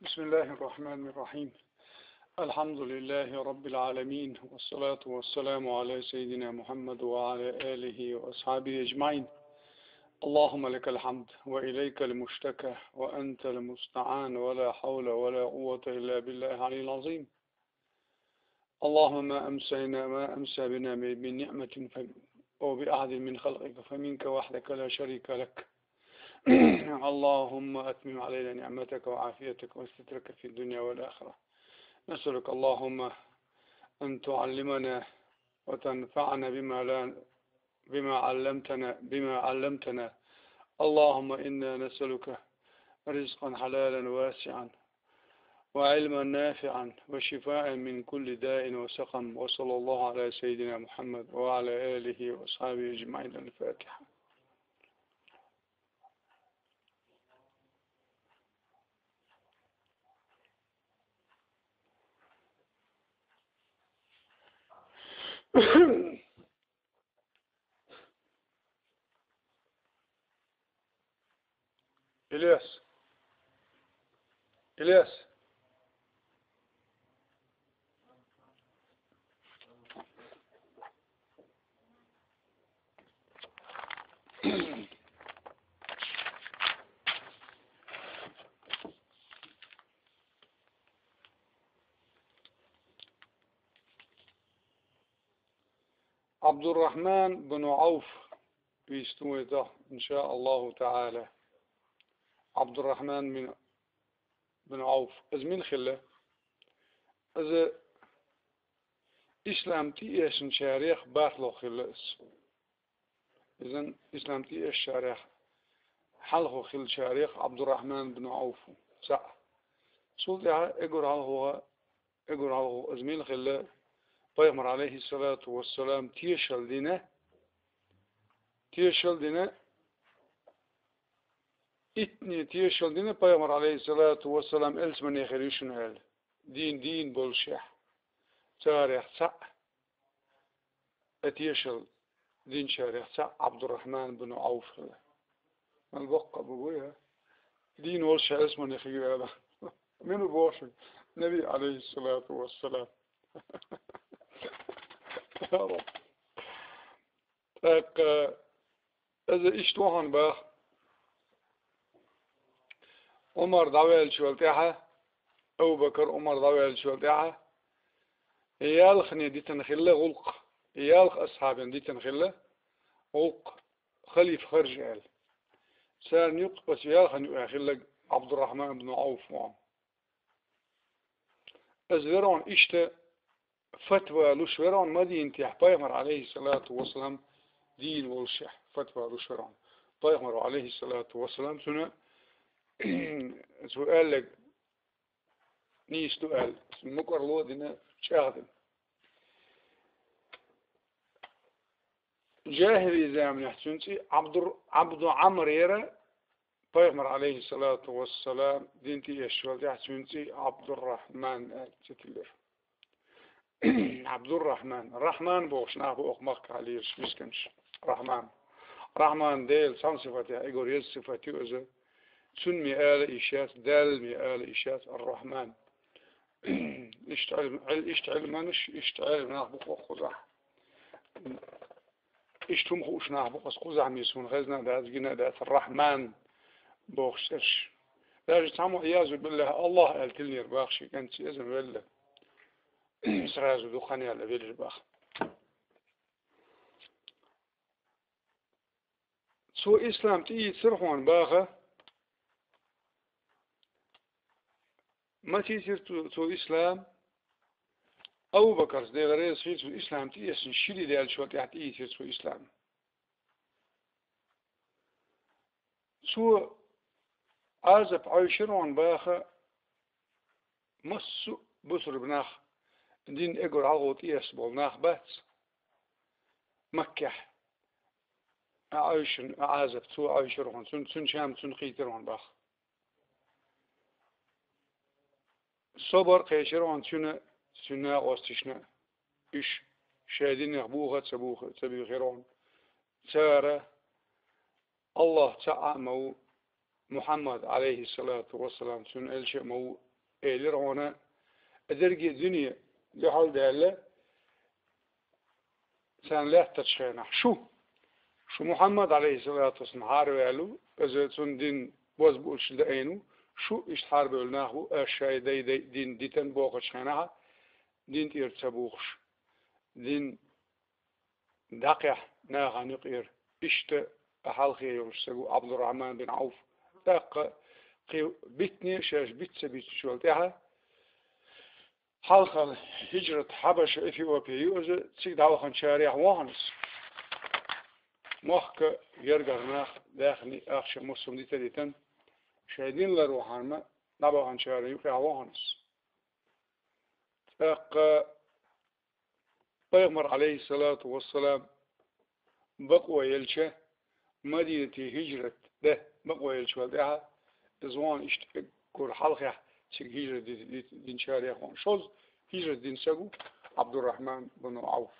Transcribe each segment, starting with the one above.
بسم الله الرحمن الرحيم. الحمد لله رب العالمين، والصلاة والسلام على سيدنا محمد وعلى آله وأصحابه أجمعين. اللهم لك الحمد وإليك المشتكى وأنت المستعان، ولا حول ولا قوة إلا بالله العلي العظيم. اللهم ما أمسى بنا من نعمة أو بأحد من خلقك فمنك وحدك لا شريك لك. اللهم أتمم علينا نعمتك وعافيتك وسترك في الدنيا والآخرة. نسألك اللهم أن تعلمنا وتنفعنا بما علمتنا. اللهم إنا نسألك رزقا حلالا واسعا وعلما نافعا وشفاء من كل داء وسقم. وصلى الله على سيدنا محمد وعلى آله وأصحابه أجمعين. الفاتحة. إلياس عبد الرحمن بن عوف بيستويته إن شاء الله تعالى. عبد الرحمن بن عوف أزمين خلة إذا إسلامتي إيش شاريخ باطلو خلص. إذن إسلامتي إيش شاريخ حلقو خل شاريخ عبد الرحمن بن عوف صح. سولها إقرأ هو أزمين خلة بيغمر عليه الصلاة والسلام تيشل دينا إتني تيشل دينا بيغمر عليه الصلاة والسلام إلس من يخريشن هال دين بولشح تاريخ صح. اتيشل دين شاريخ صح عبد الرحمن بن عوف من بقى بقولها دين بولشح إلس من يخريشن منو بوشي النبي عليه الصلاة والسلام. يا رب. إذا إشتوهن باخ عمر ضويل شوالتاحة أبو بكر عمر ضويل شوالتاحة يالخني دي تنخلة غلق يالخ أصحابين دي تنخلة غلق خليف خرجال سار نيق بس يالخن يأخلق عبد الرحمن بن عوف وعم أزورون إشتا فتوى لشورون مدين تيح بيغمر عليه الصلاة والسلام دين والشح فتوى لشورون بيغمر عليه الصلاة والسلام سنة سؤال لك نيس سؤال مكر لو دينا شاهد جاهلي زي من يحسنتي عبد عمر يرى بيغمر عليه الصلاة والسلام دينتي يشوال يحسنتي عبد الرحمن تتلف عبد الرحمن بوشنا بوخ مخ عليش مسكنش رحمن ديل سان صفتي ايغوريز صفتي اوزه سن مئال إيشاس دال مئال إيشاس الرحمن اشتعل منش اشتعل ناخبق قزح اشتم خوش ناخبق قزح ميسون غزنا داز جنا داز الرحمن بوخشش داج تامو عياذ بالله الله قال تلني رباخشي كانت إذن بالله سرازو دخاني على بيل رباخ سو إسلام تي سرحوان باخه ما تيصير تو إسلام أبو بكر دي غريز في تو إسلام تيسن شيلي ديال شو تحت يصير تو إسلام سو عازب عايشرون باخا مسو بصر بناخ دين إجر عغوط يسبول ناخ بات مكح عايشن عازب تو عايشرون سن شام سن خيترون باخ صبر قيشرون سنة واستشناء إيش شاهدين يخبوها تبي خيرون سارة الله تعالى محمد عليه الصلاة والسلام سن الشيء مو eğilir ona edergi dünya lehal değerli sen lehta çıkayna şu Muhammed Aleyhisselatü Vesselam harvelu özetun din boz bu ölçüde eynu şu iş harbi ölnahu eşyayı din diten boğa çıkayna din irtebuğuş din دقيح ناغا نقير اشت حلقي يرسلو عبد الرحمن بن عوف دق بيتني شاش بيتس بيت شولتها حلقة هجرة حبش إثيوبيا يوز تسيق دعوة شارع وانس مخك يرجعنا داخلي أخش مسلم دي تديتن شاهدين لروحان ما دعوة شارع يوقع وانس دق پیغمبر علیه الصلاة والسلام بقوا يلشه مدينة هجرة ده بقوا يلشه والدها ازوان اشت كور حلقة تيك هجرة دين شارع خون شوز هجرة دين سقو عبد الرحمن بن عوف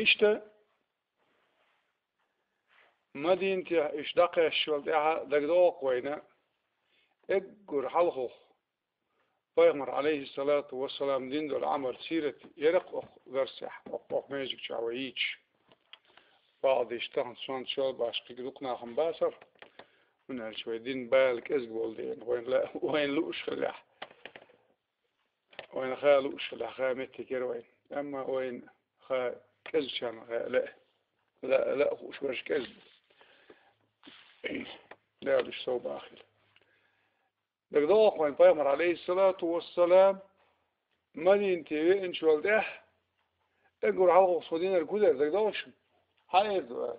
اشت مدينة اشتاقة الشوالدها دقدوق وينا اقور حلقه پیغمبر علیه الصلاة والسلام دين دول عمل سيرة يرق ذرسح وقوق ميجك شعويش بعض يشتغل سوان شوال باشقي قدوقنا خم باسر ونهر شوي دين بالك ازقبول دين وين لؤش خلاح وين خا لؤش خلاح خا متكير وين اما وين خا كز شان خا لا خوش باش كز لا ليش صوب آخر دقدوق وين پیغمبر علیه الصلاة والسلام مدين تيوي ان شوال ده اقور حلقه صدين الكودر دقدوقشن هاي دوار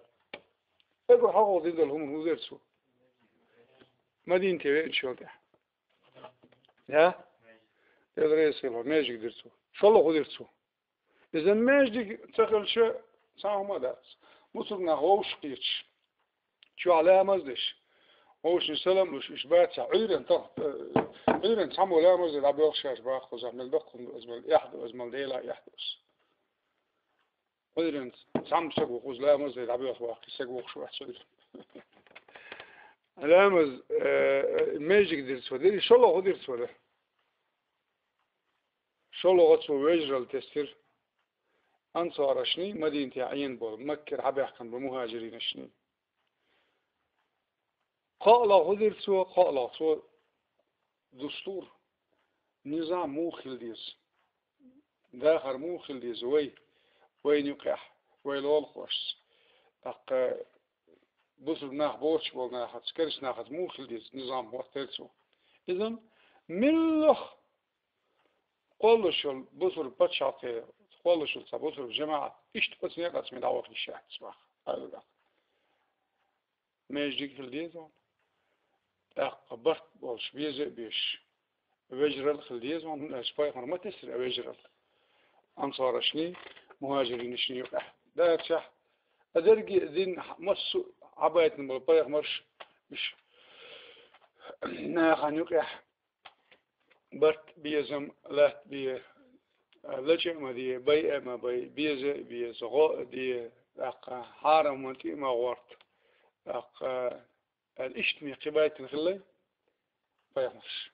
اقور حلقه صدين دلهم هودرسو مدين تيوي ان شوال ده يا يدري سيلو ماجيك درسو شالله خودرسو اذا ماجيك تقل شو سامو مدارس مصرنا هوش قيتش شو عليها مزدش وش نسلم وش إشبات عيرن طه عيرن سامو لا مزد عبد الشاش باخذ زعمل بقهم أزمل يحدث أزمل ديلا يحدث عيرن سام سقو خوز لا مزد عبد الشاش سقو شو أحسن لا مز ماجيك درس ودي شو الله درس وده شو الله قصو ويجرل تستر أنصار شني مدينة عين بول مكر حبي يحكم بمهاجرين شني قال غدر سو قال سو دستور نظام مو خلديز داخل مو خلديز وين يقع ويلول خوش اق بصر ناخ بوش بول ناخ سكرش ناخ مو خلديز نظام وقتلسو اذن ملخ قولشل بصر بتشاطي قولشل بصر جماعة اشت بسنية قسمي دعوة في الشاحة تسمح هذا ما يجيك خلديز أقبرت بولش بيش وجرل خلديز وان اسباي ما تسر وجرل انصار شني مهاجرين شني يقع ده تشح ادرجي ذين مس عبايت من البايغ مرش مش نا خان يقع برت بيزم لا بي لجه ما دي بي ما بي بيز غو دي اق حارم منتي ما ورت اق الاشتمي قباية الخلي فيغمرش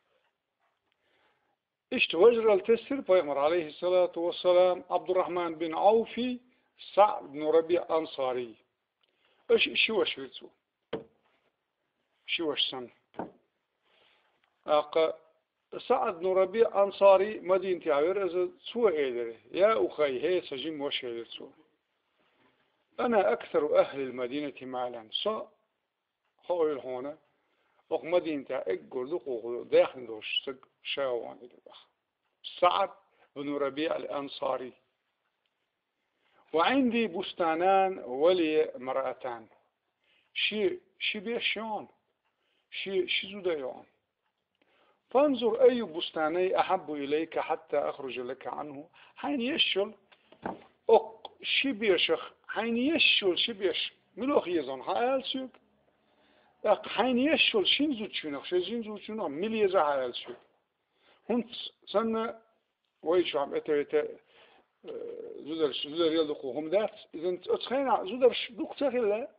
اشت وجر التسر فيغمر عليه الصلاة والسلام عبد الرحمن بن عوفي سعد بن ربيع أنصاري شوش فيتسو شوش سن سعد بن ربيع أنصاري مدينة عوير سوى إيدري يا أخي هي سجيم وش إيدرسو أنا أكثر أهل المدينة مالا هو هنا وقمدين تا اقول دقوق داخل دوش شاوان البخ سعد بن ربيع الأنصاري وعندي بستانان ولي مرأتان شي بيشيون شي زوديون فانظر أي بستاني أحب إليك حتى أخرج لك عنه حين يشل شي بيشخ حين يشل شي بيش ملوخ يزن حال سيك حين يشل شين زوجينه شين زوجينه ملي زعل شو هنت سنة ويشو عم اتريت زودر يلدقوهم ذات إذا أتخينا زودر دوك تخيلا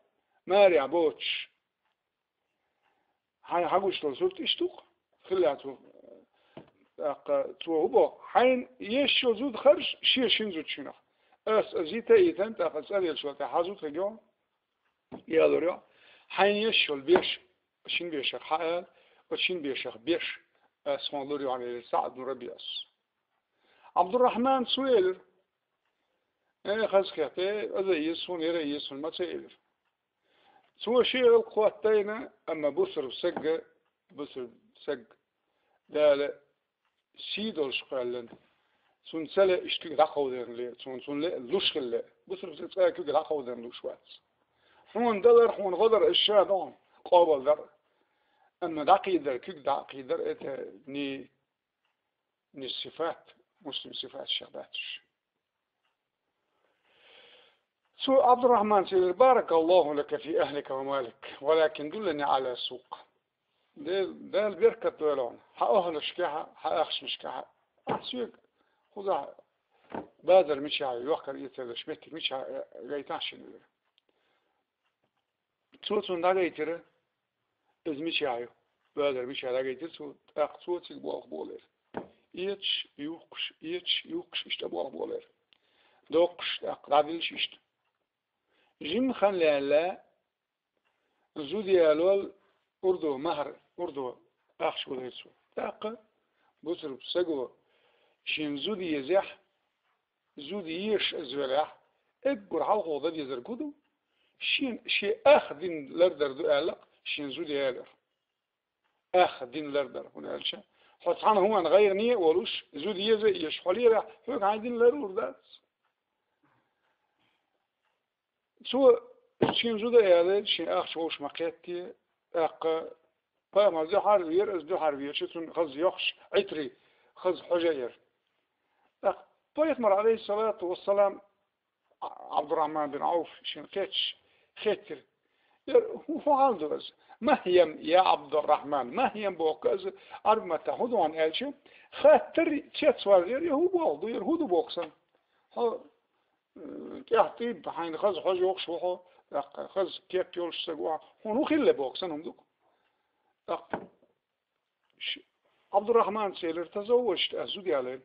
ماري عبوتش هاي حقوش لزوج إشتوق خلاته تو هو حين يشو زود خرج شيء شنزود شنو أزيته إيتن تأخذ يشوى تحازوت اليوم يا لوريا حين يشو البيش شين بيش حال وشين بيش بيش اسمه لوريا على سعد بن ربيعس عبد الرحمن سويلر خذ خيته هذا يسون يرى يسون ما تسيلر سوى شيء القوتين أما بصر سج لا سيدول شقالن سون سلا اشتي راقودن لي سون لوشخل بصر سلا كل راقودن لوشوات هون دلر هون غدر الشادون قابل در أما دقيدر كل دقيدر إت ني الصفات مسلم صفات شغلاتش سو عبد الرحمن سيدي بارك الله لك في أهلك ومالك ولكن دلني على سوق ده البركة دولون حأهل شكاها حأخش مشكاها سوق خذها بادر مش عاي يوكر يتر شبتك مش غيتاش نقول صوتون ده غيتر إز مش عاي بادر مش عاي غيتر صوت صوتك بوق بولر يتش يوكش اشتبوق بولر دوقش قابلش اشت جيم خان لا زودي الول أردو مهر أردو أخش وديسو تاق بصر بسجو شين زودي يزح زودي يش زرع أكبر حلقة ضد يزرقودو شين أخدين لردر دو أعلق شين زودي أعلق أخدين لردر هنا ألشة حتى هو غير نية ولوش زودي يش حليه راح فوق عايزين لرور ذات سو شين زودي أعلق شين أخش وش مقيتي فما زي حربير از دو حربير شتون خز يخش عتري خز حجير طيب عليه الصلاة والسلام عبد الرحمن بن عوف شن خيتر هو عنده بس ما هي يا عبد الرحمن ما هي بوكز أرب ما تأخذوا عن ألشي خاطر تشات سوالير هو بالضو يرهودو بوكسن هو كيحطيب بحين خز حج يخش وحو خز كيف يولش سجوا هو خيل بوكسن هم دوك عبد الرحمن سيلر تزوجت أزودي عليه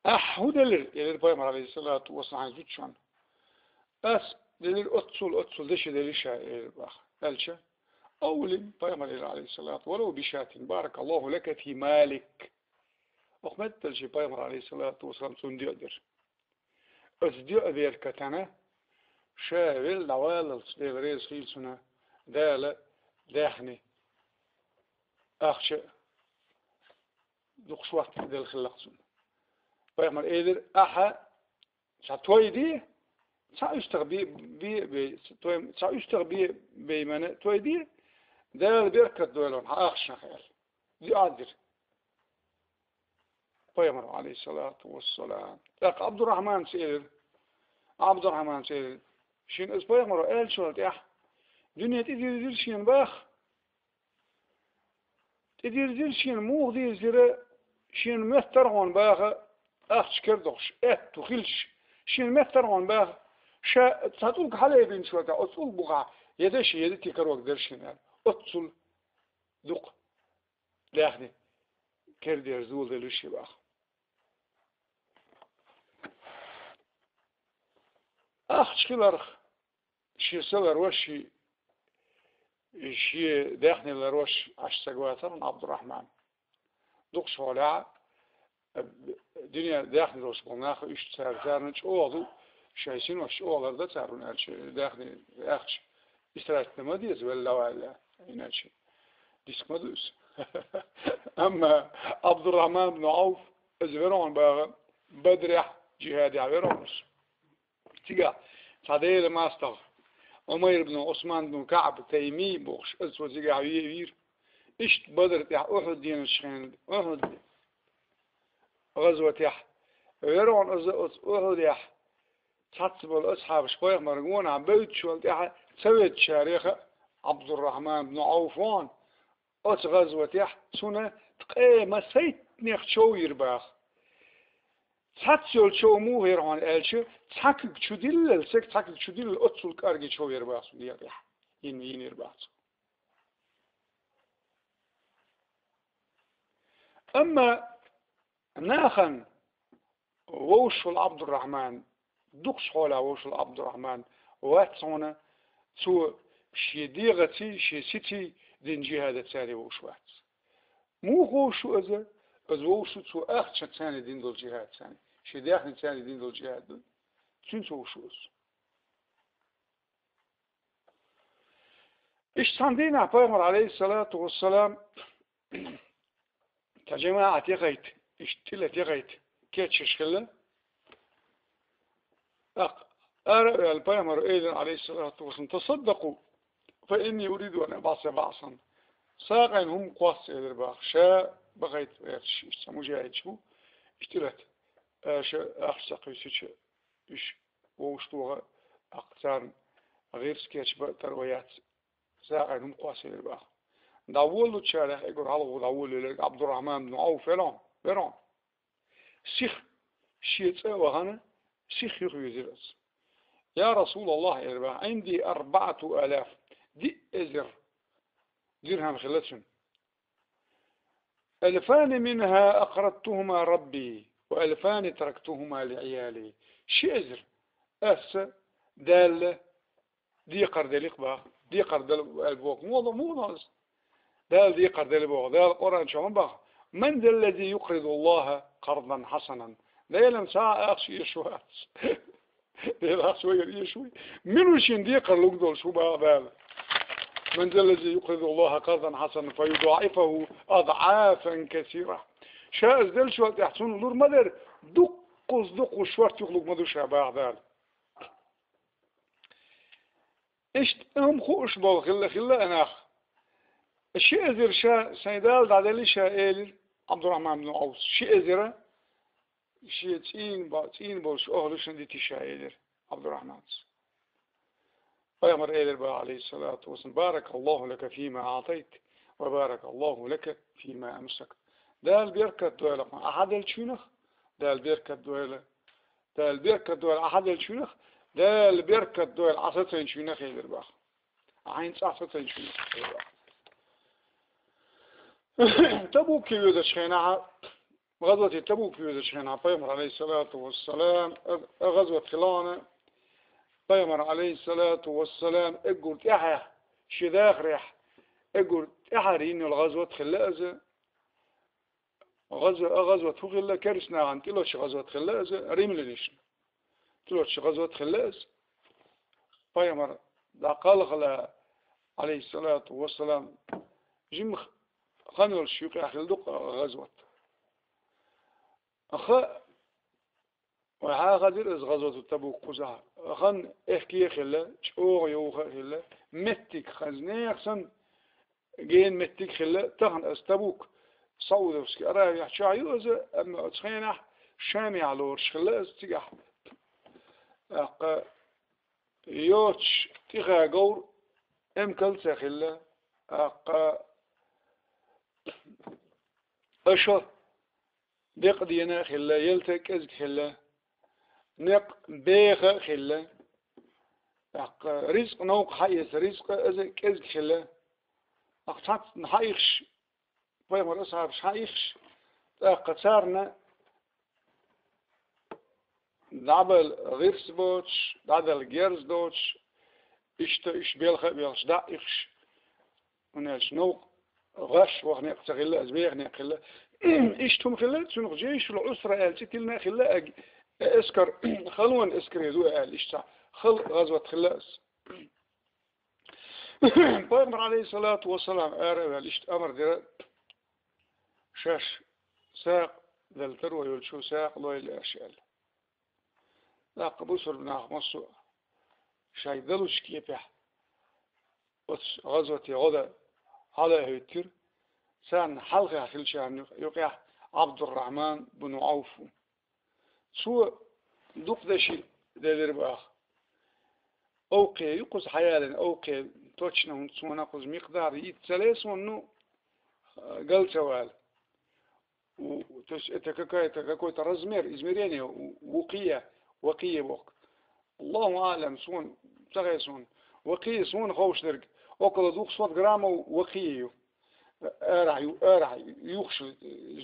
أحودلر يلير بايمر عليه الصلاة والسلام زوجان بس يلير أتصل دش دليشة الباخ ألشة أول بايمر عليه الصلاة ولو بشات بارك الله لك في مالك أخمد تلشي بايمر عليه الصلاة والسلام سندي أدر أصدي أدير كتنا شاول دوال الرئيس خيلسنا دالة داخني أخشى دقشوات دل خلقسون فيعمل إيدر أحا ساتوي دي سأشتغ بي من توي دي دال بيركت دولون أخشى خيال دي أدر فيعمل عليه الصلاة والسلام عبد الرحمن سيدر شين اسبوع مرة قال شو تيح دنيا تدير شين باخ تدير شين مو دير زرا شين مسترعون باخ شكر دوش تخيلش شين مسترعون باخ شا تقول حلا بين شو تا أصول بقى يدش يدتي كروك درشين يعني أصول دق لاخني كردير زول دلوشي باخ شكلر شي سلر وشي شي داخني لروش عش سجواتر عبد الرحمن دوق شوالع الدنيا داخني روش بناخ إيش تارنش أوضو شايسين وش أوضر ده تارون هالش داخني أخش استرات نمديز ولا ولا هالش ديسك مدوس أما عبد الرحمن بن عوف زفرون باغ بدرح جهادي عبيرونس تيجا صديق ما استغ عمر بن عثمان بن كعب تيمي بوش أسود تيجا عبير إشت بدر تح أحد دين الشين أحد غزوة تح ويرون أحد يح تحسب الأصحاب شوية مرجون عم بيت شو تح سويت شاريخ عبد الرحمن بن عوفان أس غزوة تح سنة تقيم سيت نخ شو يرباخ تحسول شو مو هيران ألشة تحقق شو دل السك تحقق شو دل أتصل كارج شو يرباخ ديا تح ين يرباخ أما ناخن ووش عبد الرحمن دقش حولا ووش عبد الرحمن واتسونا تو شيديغتي شيسيتي دين جهاد تاني ووش وات مو غوشو از ووشو تو اخت تاني دين دول جهاد تاني شيديغتي تاني دين دول جهاد تون تو ووشو إيش تندينا بيغمر عليه الصلاة والسلام كجماعة يغيت إيش تلت يغيت كيتش شخلة أرى البيغمر أيضا عليه الصلاة والسلام تصدقوا فإني أريد أن أبعث بعثا ساقين هم قواس إدرباخ شاء بغيت إيش مجاهد شو إيش تلت أخسق إيش ووشتوها أقتار غير سكيتش بترويات ساقين هم قواس إدرباخ داولو تشارح يقول هلو داولو عبد الرحمن بن عوف فلان سيخ شيت وهنا سيخ يخيزرس يا رسول الله إربع عندي 4000 دي أزر درهم خلتهم 2000 منها أقرضتهما ربي و2000 تركتهما لعيالي شي أزر أس دال دي قرد الإقباء دي قرد البوق مو ناس دال دي قرد البوق دال القرآن شو من بقى من ذا الذي يقرض الله قرضا حسنا لا يلم ساعة أخشي يشوات لا أخشي يشوي منو شندي قرلوك دول شو بقى دال من ذا الذي يقرض الله قرضا حسنا فيضاعفه أضعافا كثيرة شاء ذل شو يحسن لور مدر دق وشوارت يخلق مدو شابه دال إيش هم خوش بول خلا أنا الشيء أزر شا سيدال دعدلي شا إيل عبد الرحمن بن عوف شيء أزره شيء تين بولش أهلش ندي تشايدر عبد الرحمن فيامر إيل عليه الصلاة والسلام بارك الله لك فيما أعطيت وبارك الله لك فيما أمسكت دال بيركة دوالة أحد الشينخ دال بيركة دوالة أحد الشينخ دال بيركة دوالة عصتين شينخ إيل باخ عين عصتين شينخ تبوك يوزا شيناها غزوة تبوك يوزا شيناها بيامر عليه الصلاة والسلام غزوة خلانة بيامر عليه الصلاة والسلام اقول تحيا شداخ ريح اقول تحرين الغزوة خلازة غزوة خلا كرسنا عن تلوش غزوة خلازة ريملنيش تلوش غزوة خلاز بيامر دا قال عليه الصلاة والسلام جمخ خانوا الشيوخ يحلدق غزوة أخا وها غدر از غزوة تبوك قزها خان احكي خلا شوغ يوخ خلا متك خزني أحسن جين متك خلا تهن از تبوك صودوسك أراه يحشى يوزا أما أتخينه شامي على ورش خلا از تجح أق يوتش تيغا قور كلسة خلا أق أشهر بيقدينا خلا يلتك أزك خلا نق بيخ خلا رزق نوق حيث رزق أزك أزك خلا أقطعت نحيخش بيمر أصحاب حيخش قصارنا دعبل غيرس بوتش دعبل جيرز دوتش إش بيلخ دائخش ونالش نوق غش وغني قتغلا أزبيغ نقلا إيش توم خلا تنغ جيش العسرة قال تلنا خلا اسكر خلون اسكر يدو قال إيش خل غزوة خلاص بيغمر عليه الصلاة والسلام قال إيش أمر دير شاش ساق ذل تروي يلشو ساق لوي الأشيال لا قبوسر بناخ مصو شاي ذلوش كيبح غزوة غدا على هيتر سان حلقة خلشان يقع عبد الرحمن بن عوف سو دوق دشي دير باخ اوقي يقص حيالا اوقي توچنا ونسو نقص مقدار يتسلس ونو قال سوال تكاكوي ترزمير ازميريني وقية بوق الله أعلم سون تغيسون وقية سون خوش درك وكل دوق صوت جرام وقية أرع يخش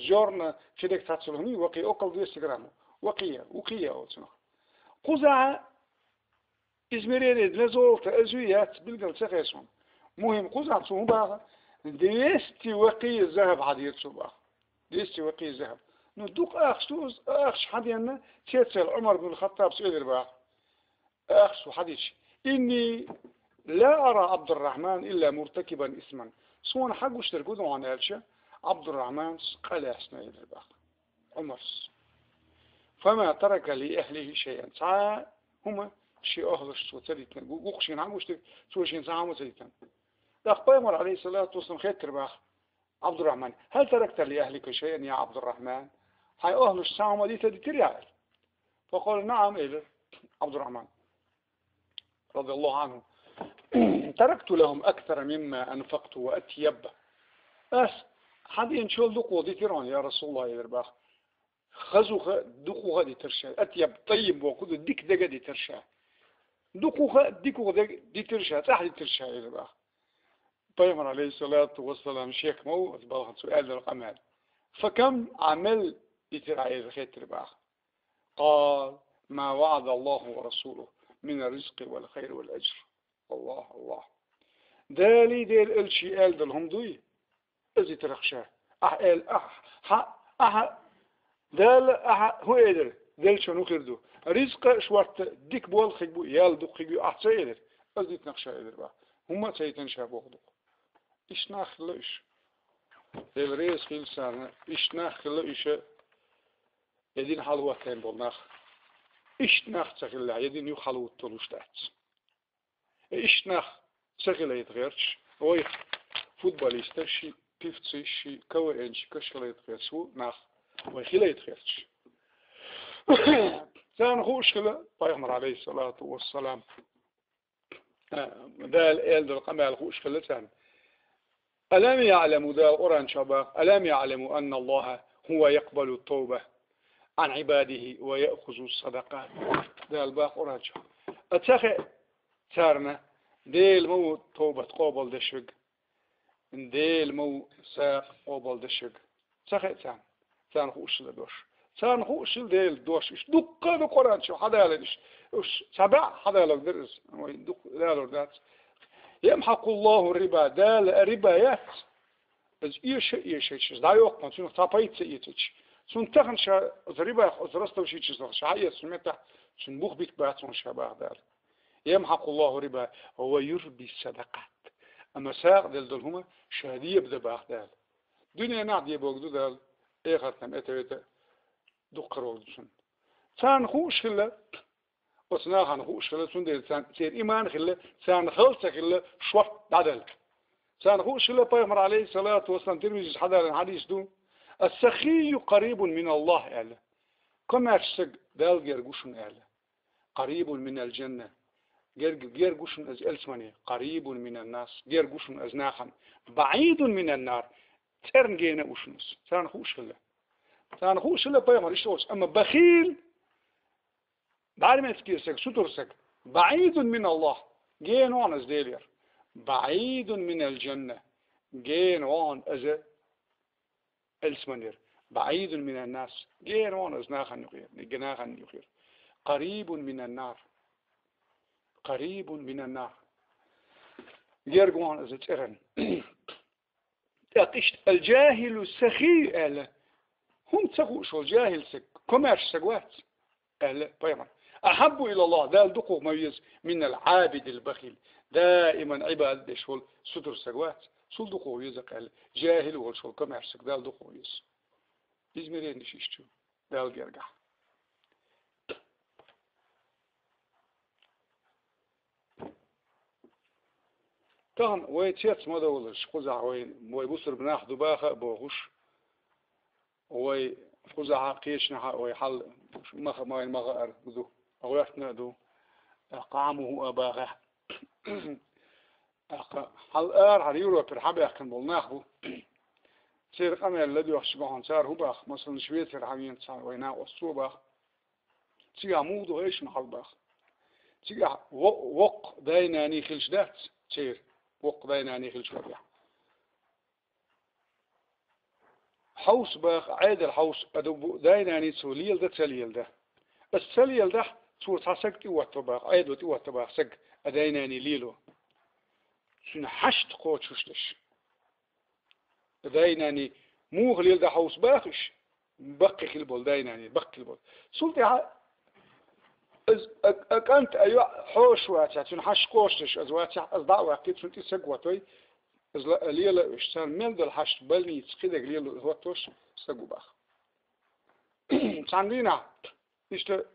جورنا شدك تحصلهني وقي أقل 200 جرام وقية أوتنا قزع إزميرين لزول تأزويات بالقل سخيسون مهم قزع تصوم بقى 200 وقية ذهب حديث صباح 200 وقية ذهب ندوق أخش حدينا تيتسل عمر بن الخطاب سيدر بقى أخش حديث إني لا أرى عبد الرحمن إلا مرتكبا إثما سواء حق اشتركوا عن ألشة عبد الرحمن قال أحسن إلى الباق عمر فما ترك لأهله شيئا ساعة هما شيء أهلش وتريتنا وقشين عم وشترك سوشين ساعة وتريتنا أخبر عليه الصلاة والسلام خير باخ عبد الرحمن هل تركت لأهلك شيئا يا عبد الرحمن هاي أهلش ساعة وديتها دي تريال فقال نعم إلى عبد الرحمن رضي الله عنه تركت لهم أكثر مما أنفقت وأتيب أس حد ينشل دقو دي تيران يا رسول الله يرباخ خزو دقو دي ترشا أتيب طيب وكذا ديك دقا دي ترشا دقو ديكو دي ترشا تحت دي ترشا يرباخ طيب عليه الصلاة والسلام شيخ مو أتبالغ سؤال القمال فكم عمل يترعي الخير ترباخ قال ما وعد الله ورسوله من الرزق والخير والأجر الله دالي ديل الشي آل دلهم دوي ازي ترخشاه دال هو ايدر دال شنو خيردو رزق شوارت ديك بول خيبو يال دو خيبو احسا ايدر ازي تنخشا ايدر با هما سيتنشا بوغدو ايش ناخل ايش ديل خيل سانا ايش ناخل ايش يدين حلوة بولناخ ايش ناخ تخيل يدين يو حلوة تلوش تحت ايش ناخ تخيل يتغيرش وي فوتباليست شي بيفتسي شي كوينش كشلا يتغيرش ناخ ويخيل يتغيرش ثاني خوش خلا بيغمر عليه الصلاة والسلام دال إلد القمال خوش خلا ثاني ألم يعلموا دال قرآن شباب ألم يعلموا أن الله هو يقبل التوبة عن عباده ويأخذ الصدقات دال باق قرآن شباب أتخي ثارنا ديل مو توبة قابل دشق ديل مو ساق قابل دشق تخي ثان خوش لدوش ثان خوش ديل دوش إيش دقة القرآن شو حدا يالدش إيش سبع حدا يالك درس دق دالور دات يمحق الله الربا دال ربايات بس إيش دا يوقف سون تابيت سيتش سون تخنش الربا أزرست وشيء شيء شعية سميته سون بوخ بيك باتون شباب دال يمحق الله الربا هو يربي الصدقات أما ساق دلهما شهادية بده باخدال دنيا نعدي بوجدو دال إيه خاتم إتويته دقرول سن ثان خوش خلا وصناها نخوش خلا سن ديل سير إيمان خلا ثان خلصة خلا شوط عدل ثان خوش خلا بيغمر عليه الصلاة والسلام ترميز حدا الحديث دون السخي قريب من الله أعلى كما يفسق دال جرجوشن أعلى قريب من الجنة جرجوشن أز ألسماني قريب من الناس جرجوشن أز ناخن بعيد من النار ترنجينا وشنس ثان خوش خلا ثان خوش خلا بيغمر يشتوش أما بخيل بعد ما تكيرسك سترسك بعيد من الله جين وان از ديلير بعيد من الجنة جين وان از السمنير بعيد من الناس جين وان از ناخن يخير نجناخن يخير قريب من النار قريب من النار جيرجوان از تيرن تقشت الجاهل السخي أهلا هم تسخوش الجاهل سك كمارش سقوات أهلا بيما أحب إلى الله ده الدقوق مميز من العابد البخيل دائما عباد شول ستر سقوات شول دقوق يزق الجاهل والشول كمارش سك ده الدقوق يز إزميرين نشيشتو ده الجرقع طبعا ويتشيت ما دولش خزع ويبصر بناح دباخة بوغش ويخزع قيشنا ويحل ما المغار ذو أو يحتنا ذو قامه أباغه حل هريورو برحبة كان بولناخو سير قمة الذي يحسبه صار هو باخ مثلا شوية سرحمين صار ويناه وصو باخ تيجا مودو إيش نحل باخ تيجا وق دايناني خلش دات سير وق دايناني خلش ربيع حوس باخ عيد الحوس أدو دايناني سوليل ده تليل ده السليل ده صور تحسك تيوات باخ عيد وتيوات باخ سق أدايناني ليلو شن حشت قوت شوشتش دايناني مو غليل ده حوس باخش بقي البول دايناني بقي البول سلطي أكنت أيوة حوش واتش شن حش قوشتش أزواتش أصدع وقت سنتي سقوتوي ليلة اشتغل من ذا الحشد بلني تسقيدك ليلة هو توش سقو باخ عندنا إشت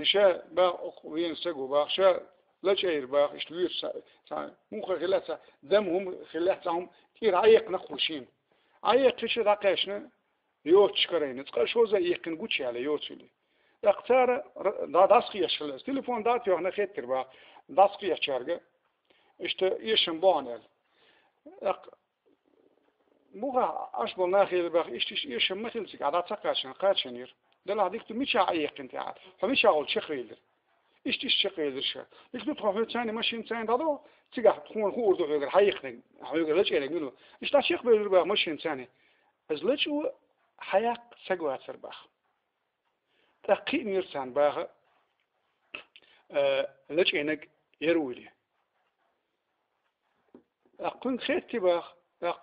إشاء باخ وين سقو باخ شاء لا شيء باخ إشتوير مو خلاتها دمهم خلاتهم كير عيق نخوشين عيق فيش دقيشنا يوتش كرين تقال شو زي يقن قوتشي على يوتشلي اختار داسقي أشخلاص تليفون دات يوحنا خيتر باخ داسقي أشارجة إشت يشن بانل موها أشبه ناخي باخ إيش يشم مثلك على تقاشن قاشنير ده لا ديك تمشي عيق أنت عاد فمشي أقول شقيل إيش شقيل شا يكتب تروح ثاني ماشي ثاني هذا تيجي تكون هو ده غير حيقني حيقول ليش يعني منه إيش تشيخ بيربح ماشي ثاني أزلش هو حياق سجوات سرباخ تقي ميرسان باخ ليش إنك يروي أقول خير باخ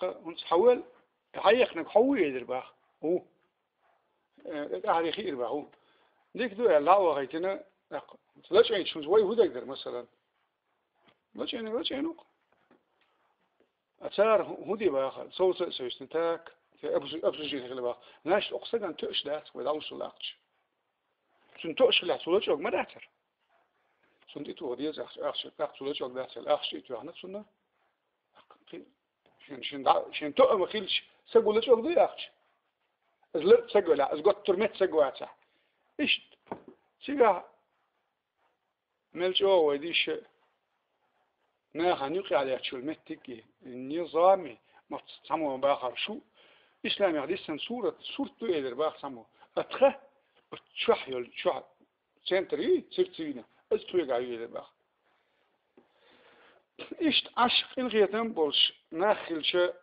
ونحاول حيقنك حوي يدير باخ هو أهلي خير باخ هو ديك دو لا وغيتنا لاش عين شو زوي هو يقدر مثلا لاش عينه أثار هو دي باخ صوت سويستنتاك في أبز جيل خلي باخ ناش أقصد أن تأش دات ولا وصل لاقش شن تأش لا تولج ما داتر شن دي تو دي أخش تاك تولج داتر أخش تو هنا شنو شن تو ما خيلش سقول لك أقضي أخش أزلت سقول لا أزقط ترمت سقواتها إيش سيجا ملجأ وديش ناخ نيقي على شو المتكي النظامي ما تسمو باخر شو إسلام يحدث صورة صورته إلى باخ سمو أتخه بتشحيل شح سنتري سرتينا أستوي قاعد إلى باخ إيش عشق إن غيتم بولش ناخل شيء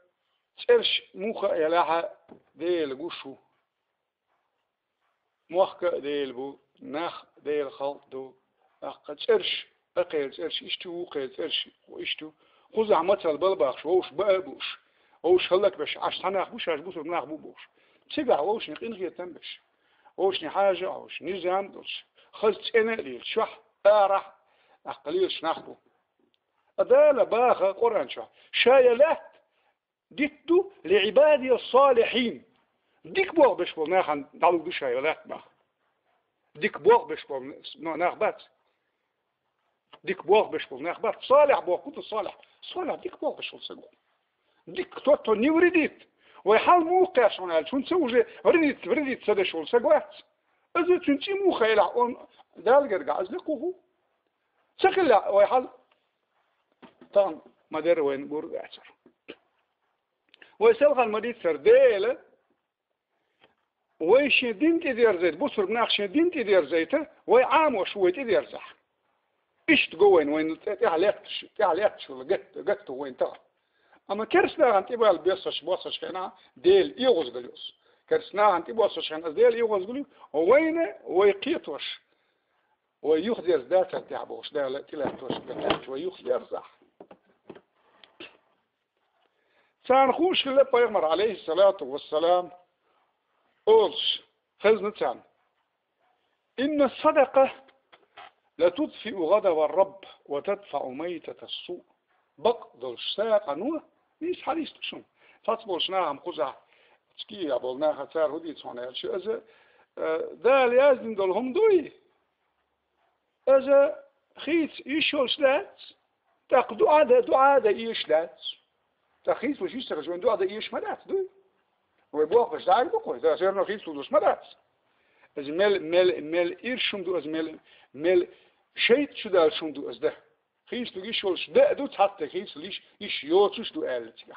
ترش موخة يلاها ديل جوشو موخة ديل بو ناخ ديل خالدو أقد ترش أقيل ترش إشتو قيل ترش وإشتو خذ عمت البلباخ ووش بقبوش ووش هلك بش عش تناخ بوش عش بوش بناخ بوش تيجا ووش نقين غيتم بش ووش نحاجة ووش نظام دوش خذ أنا ليل شح أرح أقليل شناخبو أدال باخ قرآن شايلات ديتو لعبادي الصالحين ديك بوغ بشبول ناخن دالو دو شايلات باخ ديك بوغ بشبول ناخبات ديك بوغ بشبول ناخبات صالح بوغ كنت صالح ديك بوغ بشبول سقو ديك توتو نيورديت ويحال موقع شونال شون سوجي رديت سدا شول سقوات أزل تنتي موقع يلعون دال قرقع أزلقوه سقل ويحال طبعا مدار وين بورد أحسر ويسألها المديد سرديلة ويش دين تدير زيت بصر بناخش دين تدير زيته ويعام وشوي تدير زح إيش تقوين وين تعليقت شو قت وين ترى أما كرسنا أنت يبغى البيصش بوصش هنا ديل يغز قليوس كرسنا أنت بوصش هنا ديل يغز قليو وين ويقيتوش ويخدر ذات تعبوش ده تلاتوش ويخدر زح سانخوش كله بيغمر عليه الصلاة والسلام أولش خزنتان إن الصدقة لتدفئ غضب الرب وتدفع ميتة السوء بقدر ساق نوع نيس حديث تشون فاتبولش ناهم قزع تكي أبولناها تار هدي تصوني شو أزا دال يازن دولهم دوي أزا خيت يشولش لات تاق دعاء يشلات تخيس وش يشتغل شو عنده هذا إيش مدات دوي ويبوق بس داعي بقول إذا صيرنا خيس ودوس مدات از مل إيرشم دو از مل شيء شو ده شو دو از ده خيس دو يشولش ده دو حتى خيس ليش إيش يوتش دو قالت يا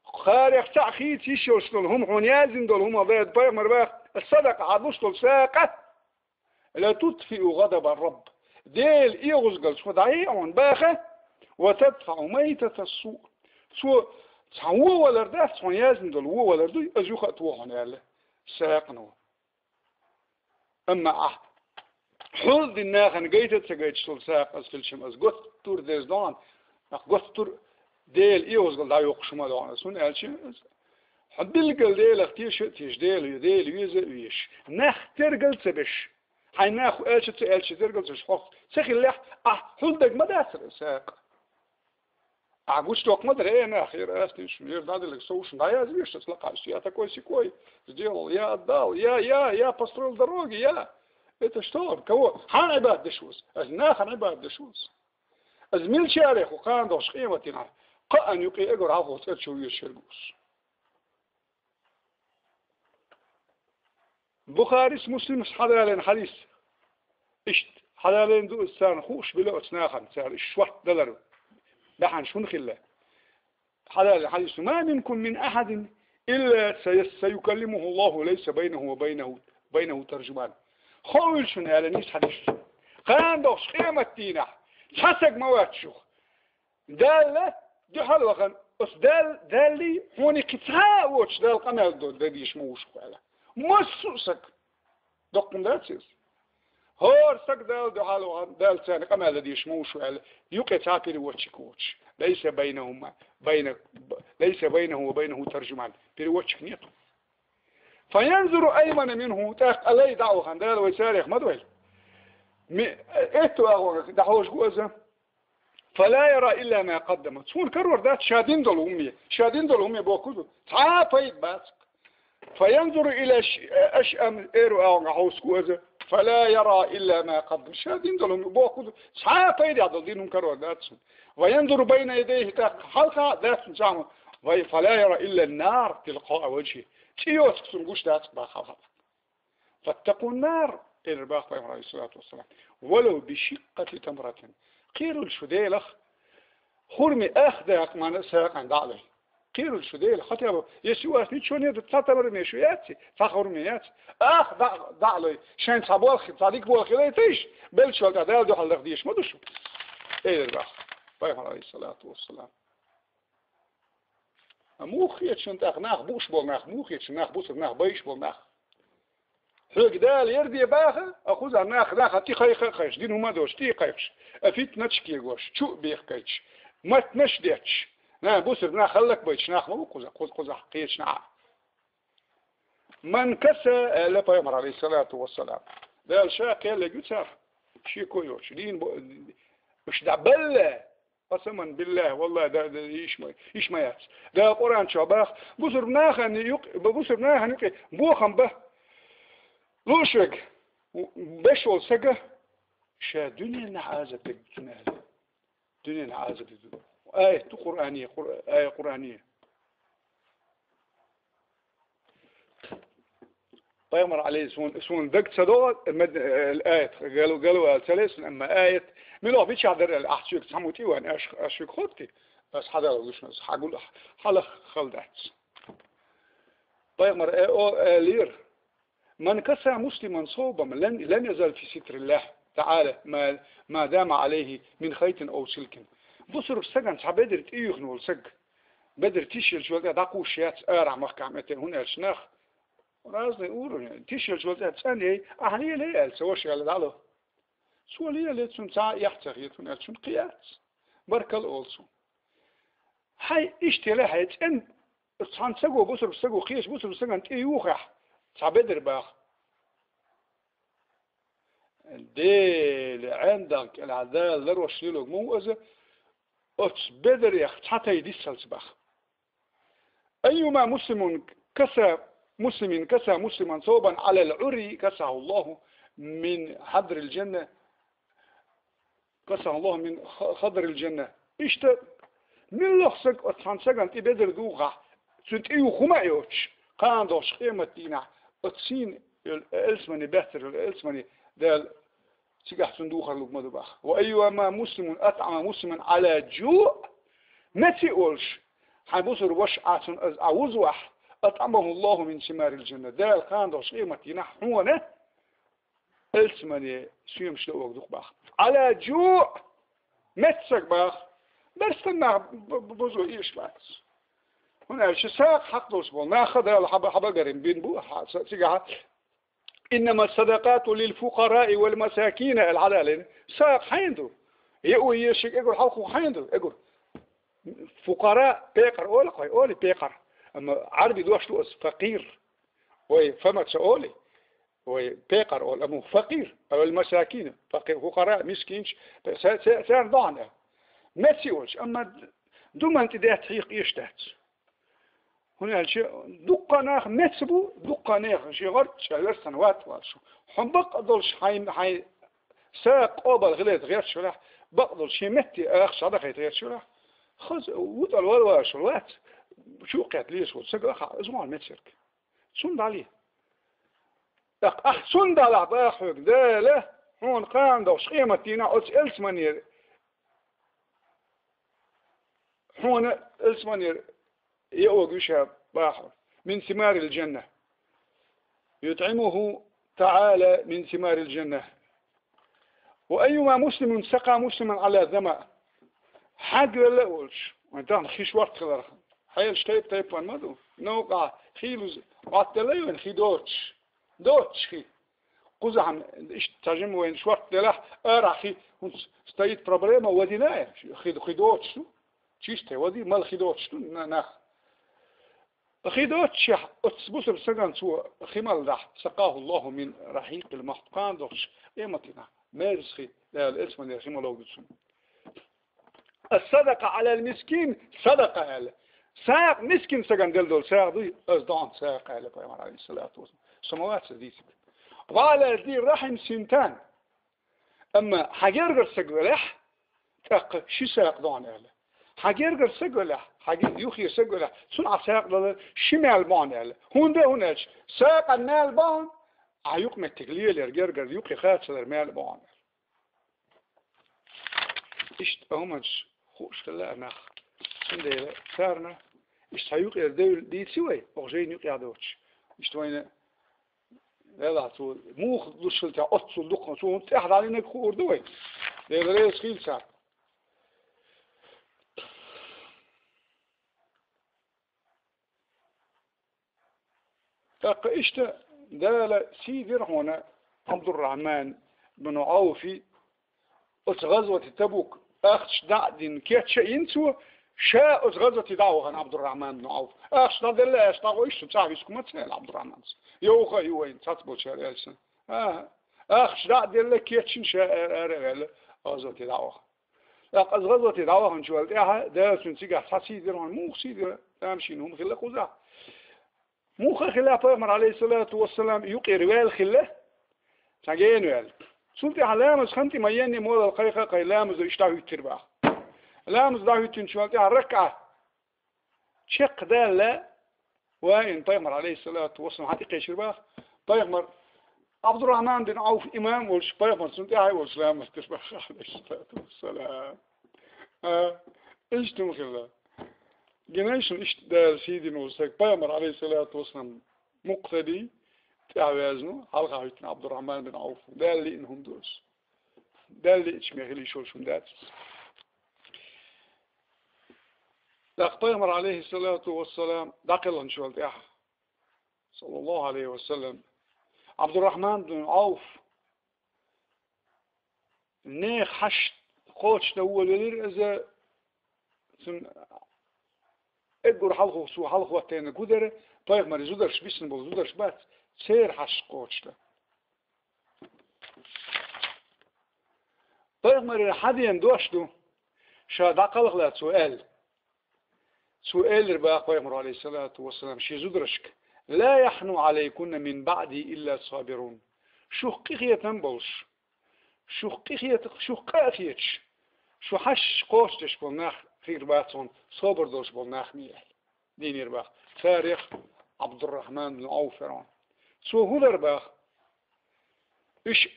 خارق تاع خيس يشولش دول هم عنيازين دول هم بعد باي مرباخ الصدقة عضوش دول ساقة لا تطفئ غضب الرب ديل إيغوز قال شو دعي عن باخه وتدفع ميتة السوء سو هو ولا ده صون يازن دول هو ولا دو أزوخ أتوهن يلا ساقنوا أما حول دي ناخن جيتت سجيت شل ساق أسفلشم أز قط تور ديز دان قط تور ديل إيوز قل دا يقشما دان سون ألشي حدل قل ديل اختيش تيش ديل يويش نختر قل سبش هاي ناخو ألشي ترقل تشخص سخي اللح حول دق مداسر ساق عقوش توق مدر ايه انا خير استنش مير دادي لك سوش نايا زيش تسلقا я такой секой сделал я отдал я построил дороги я это что кого хан عباد دشوس ناخن عباد دشوس ازميل شارخ وقان دوش قيمتنا قان يقي اقر عفو تشو يشرغوس بخاري مسلم حدالين حديث اشت حدالين دو السان خوش بلا اتناخن سار الشوح دلر بحن شون خلا حلال حديث ما منكم من أحد إلا سيكلمه الله ليس بينه وبينه ترجمان خول شون على نيس حديث قان دوش قيمة دينا حسق موات شوخ دال دحل وخن اس دال لي هوني قطعا وش دال قنال دو ديش موش على مسوسك دقم داتيس هور سك دال دحل وخن دال ثاني قنال ديش موش على يقع تاكل وتشكوش ليس بينه وبينه ترجمان بيروتشك نيتو فينظر أيمن منه تاق ألي دعوه خندال ويساريخ مدويل إتو أغوغ دعوش قوزة فلا يرى إلا ما قدمت سون كرور ذات شادين دول أمي بوكوزو تعافيت باسك فينظر إلى أشأم إيرو أغوغ حوس قوزة فلا يرى إلا ما قدم شادين دول أمي بوكوزو تعافيت يعدل دينهم كرور ذات سون وينظر بين يديه تاق حلقة ذات نسامه فلا يرى إلا النار تلقاء وجهه تيوس سنقوش ذات باخر فاتقوا النار الرباق عليه الصلاة والسلام ولو بشقة تمرة قيروا الشديلخ خرمي أخذك ما ساق عند عليه قيروا الشديلخ خطيبه يسوع نيتشون يد تطمر مشوياتي فخرميات ضع له شان صباح صديق بول خليتيش بل شو الدال دو حلق ديش ما دوشو الرباق عليه الصلاة والسلام موخيت شنت أخناخ بوش بولناخ موخيت شناخ بوش بولناخ بيش بولناخ هيك دال يردي باخه أخذ أناخ داخل تي خيش دين هما دوش تي خيش أفيت نتشكي غوش شو بيخكيش ما تنشديتش نا بوسر نا خلك بيتش ناخ مو قوزا قيش نا من كسى لبيامر عليه الصلاة والسلام دال شاقي اللي جوتار شي كويوش دين مش دعبله قسما بالله والله ده إيش ما يات ده القرآن شباخ بوسر ناخن بوسر ناخن بوخم به لوشك بشول سجى شا دنيا نعازة الجنال دنيا نعازة الجنال آية قرآنية آية قرآنية بيامر عليه سون ذكت صدوات الآية قالوا ثلاث أما آية ملو بيش عذر الأحشيك سموتي وأنا أشيك خدتي بس حدا لوش ناس حقول حلا خلدت بيامر لير من كسى مسلما صوبا لن يزال في ستر الله تعالى ما دام عليه من خيط أو سلك بصر السجن سبدر تيخن والسج بدر تيشل شو داقو شيات أرع محكمتين هنا الشناخ رازني يقولون تيشل شو ثاني أهلي ليه سوش على دالو سوليه لتسون ساعة يحتاج يتون ألسون قياس بركل أولسون هاي اشتلا هاي إن صان سجو بصر سجو قياس بصر سجن تيوخح سبدر باخ ديل عندك العدال لروش ليلو مو إذا أتبدر يخ حتى يدسل سباخ أيما مسلم كسى مسلما صوبا على العري كسه الله من حضر الجنة كسه الله من خضر الجنة إشت من لحظك أتفنسك أنت بدر دوغا سنت إيو خما يوش قان دوش قيمة دينا أتسين الألسمني بهتر الألسمني دال سيقح صندوخ اللقمة دباخ وأيما مسلم أطعم مسلما على جوع ما تقولش حيبصر وشعة أوزوح أطعمه الله من ثمار الجنة دال قان دوش قيمة دينا حونا ألسمني سيمش لأوك دوخ باخ على جوع متسك باخ برستنا ببزو إيش باخ هنا الشساق حق دوش بول ناخذ الحبة حبة قريب بين بو سيجها إنما الصدقات للفقراء والمساكين العدالين ساق حيندو يقول يشك يقول حلقه حيندو يقول فقراء بيقر أولي قوي أولي بيقر أما عربي دوش لوس فقير وي فما تسأولي وي بيقر أول أمو فقير أو المساكين فقراء مسكينش سير ضعنا ما تسيولش أما دوما أنت ده تحيق يشتهت هنا الشيء دقة ناخ نسبه دقة ناخ شيء غرد شهر سنوات وشو حبق أضلش حي ساق قابل غليت غير شرح بقدر شيء متي أخ صدقة غير شرح خذ وطل ولا شروات شو قات ليش وسجل أسمع المتشرك سند عليه سند على باخك ده له هون قام دوش قيمتنا أتسألت منير هون ألسمنير يوجشها باحر من ثمار الجنة يطعمه تعالى من ثمار الجنة وأيما مسلم سقى مسلما على ذمأ حق لا أقولش وانتهى خيش وقت خلال حيل شتيب تيب وان مدو نوقع خيلوز وقتليون خي دوتش خي قزعن إيش ترجم وين شوقت دلح أرخي ستيت بروبليما ودينايا خي دوتش تشيشتي ودي مال خي دوتش نخ خي دوتش أتصبوس بسجن سو خمال ده سقاه الله من رحيق المحقان دوتش إيمتنا مارس خي لا الاسم اللي خمال وجدسون الصدقة على المسكين صدقة على ساق مسكين سجن دول ساق دي أصدان ساق على بيامر عليه الصلاة والسلام سماوات سديسك وعلى ذي الرحم سنتان أما حجرجر سجلح تق شو ساق دان على حجرجر سجلح حجر يخي سجلح صنع ساق دل شمال بان على هون ده هونش ساق المال بان عيوق متقليل يرجر يخي خاص المال بان إيش أهمش خوش خلا نخ عندي سارنا إيش هيوق يردول دي سوي أخجين يوق يعدوش إيش توينا لا تو مو دوشلت أتصل دقة تو تأخذ علينا كور دوي ده رئيس خيل سار إيش ده سيدي هنا عبد الرحمن بن عوفي غزوة تبوك أخش دعدين كيتش ينسوا شاء غزوة دعوة عن عبد الرحمن بن عوف أخش دعدين لا أشتغل إيش تساعد يسكم تسأل عبد الرحمن يوخا يوين تطبل شهر يلسن أخش دعدين لا كيتش شاء أرغل غزوة دعوة لقد غزوة دعوة عن شوال ده سنسيجا حساسي درون مو سيدر تامشين هم خلا قزع مو خلافة مر عليه الصلاة والسلام يقي روال خلا تجين ويل سلطي علامز خنتي مياني مول القيقة قي لامز يشتاهي الترباح لامز داهي تنشوالتي على الركعة شق دالة وين طيمر عليه الصلاة والسلام حتى شرباح طيمر عبد الرحمن بن عوف إمام والش طيمر سلطي هاي والسلام ترباح عليه الصلاة والسلام إيش تمخلا جنايش إيش دال سيدي نوسك طيمر عليه الصلاة والسلام مقتدي تعوازنه حلقة هيتنا عبد الرحمن بن عوف ده اللي إنهم دوس ده اللي إتشميغلي شولشون دات لأقطيمر عليه الصلاة والسلام داقل انشوالت إح صلى الله عليه وسلم عبد الرحمن بن عوف نيخ حشت قوتش دول ولير إذا إقر حلقه سو حلقه وقتين قدر طيمر زودرش بيسن بو زودرش بات سير حش قوتشته طيب مرة حدين دوشتو شاد عقلق لا سؤال رباق طيب عليه الصلاة والسلام شي زدرشك لا يحنو عليكن من بعدي إلا صابرون شو قيخية تنبلش شو قاخيتش شو حش قوتش بالناخ خير باتون صبر دوش بالناخ ميال ديني رباق تاريخ عبد الرحمن بن عوف سو هو باخ إيش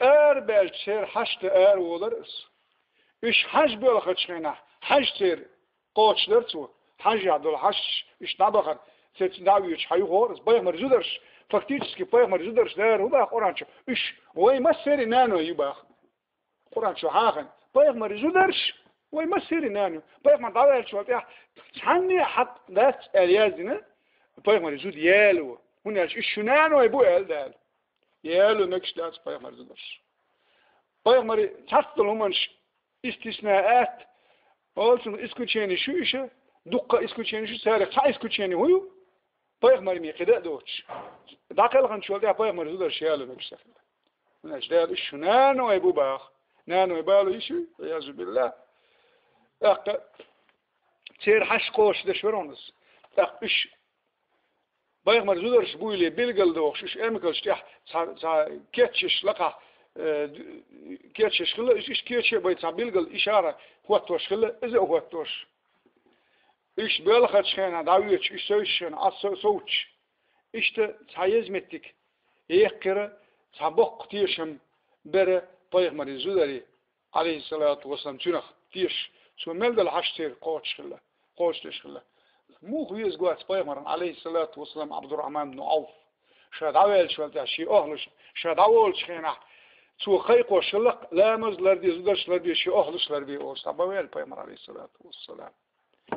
بال سير حشت ودرس إيش حج بالخد شينا حج سير قوتش درسو حج عبد الحش إيش نبغى ستناوي إيش حيو هورس بايع مرزودرش فاكتيسكي بايع مرزودرش دار هو باخ قرانشو إيش وين ما سير نانو يباخ قرانشو حاخن بايع مرزودرش ويمسير نانو بيغمر دعوة شو يا تعني حق ذات اليازنا بيغمر يزود يالو هنا الشنان ويبو يال يالو نكش ذات بيغمر زودش بيغمر تحصل همش استثناءات أولسن إسكوتشيني شو إيشه دقة إسكوتشيني شو سارق صح إسكوتشيني هو بيغمر مي قداء دوتش داخل غن شو ده بيغمر زودش يالو نكش من أجداد الشنان ويبو باخ نانو يبالو يشو والعياذ بالله تير حش قوش ده شورونس إيش بيغمر زودرش بويلي بيلقل دوخ إيش أمكلش تيح كيتشش لقى كيتشش خلا إيش كيتش بيت بيلقل إشارة هو توش خلا إذا هو توش إيش بيلخش خينا داويتش إيش سويشن صوتش إيش تعيز متك يقرأ تعبق تيشم بره بيغمر زودري عليه الصلاة والسلام تنخ تيش شو ملد الحشتير قوش تشخله مو خويز قوات بيغمر عليه الصلاة والسلام عبد الرحمن بن عوف شاد عويل شوال تعشي أهلش شاد عوال شخينا تو خيق وشلق لامز لردي زدرش لردي شي أهلش لردي أوس عبويل بيغمر عليه الصلاة والسلام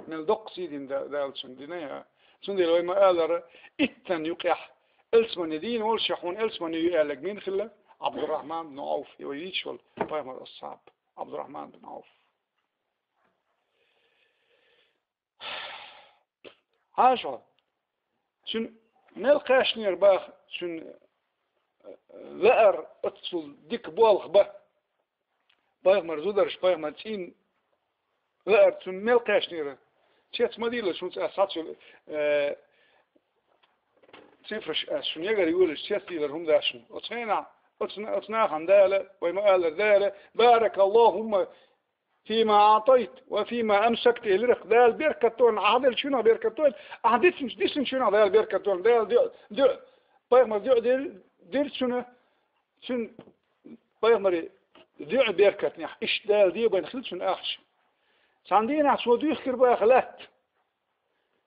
من الدق سيدين دال سندينيها سندي لو ما قالر إتن يقيح إلسمن دين والشحون إلسمن يقالك مين خلا عبد الرحمن بن عوف يويتشول بيغمر الصعب عبد الرحمن بن عوف عاشوا شن نلقاش نيرباخ شن لأر اتصل ديك بوالخ بايغمر زودرش بايغمر تين لأر شن نلقاش نيره تشيت مديلة شن تأساتشو تفرش شن يقدر يقول تشيت ديلرهم داشن أتنا عن ذلك وما قال ذلك بارك اللهم فيما أعطيت وفيما أمسكت إلرق دال بيركتون عادل شنو بيركتون عادل ديسن شنو دال بيركتون دال دي بايغمر دير شنو بايغمر دي بيركتني إيش دال دي بين خلص أخش ساندينا سودو يخكر باخلات